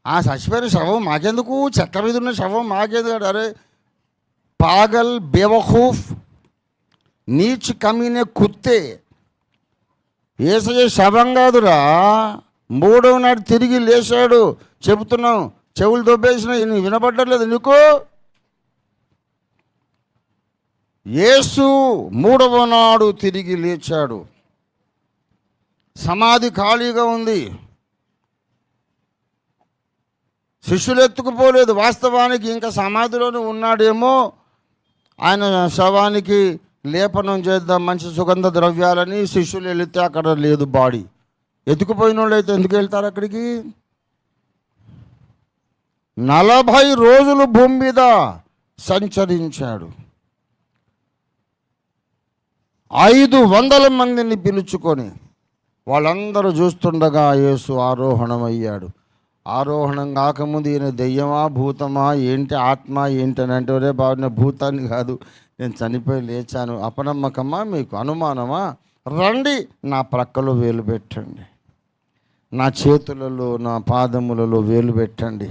ఆ చచ్చిపోయిన శవం మాకెందుకు, చెక్క మీద ఉన్న శవం మాకెందుకు? అరే పాగల్ బేవఖూఫ్ నీచ్ కమీనే కుత్తే, యేసయ్య శవం కాదురా, మూడవ నాడు తిరిగి లేచాడు చెబుతున్నాం. చెవులు దొబ్బేసిన నీకు వినపడ్డలేదు నీకు? యేసు మూడవ నాడు తిరిగి లేచాడు. సమాధి ఖాళీగా ఉంది, శిష్యులు ఎత్తుకుపోలేదు. వాస్తవానికి ఇంకా సమాధిలోనే ఉన్నాడేమో. ఆయన శవానికి లేపనం చేద్దాం మంచి సుగంధ ద్రవ్యాలని శిష్యులు వెళితే అక్కడ లేదు బాడీ. ఎత్తుకుపోయిన వాళ్ళు అయితే ఎందుకు వెళ్తారు అక్కడికి? 40 రోజులు భూమి మీద సంచరించాడు. 500 మందిని పిలుచుకొని వాళ్ళందరూ చూస్తుండగా యేసు ఆరోహణమయ్యాడు. ఆరోహణం కాకముందు ఈయన దెయ్యమా భూతమా ఏంటి ఆత్మ ఏంటి అని అంటే, రే బాబు నేను భూతాన్ని కాదు, నేను చనిపోయి లేచాను. అపనమ్మకమా మీకు, అనుమానమా? రండి నా ప్రక్కలో వేలు పెట్టండి, నా చేతులలో నా పాదములలో వేలు పెట్టండి.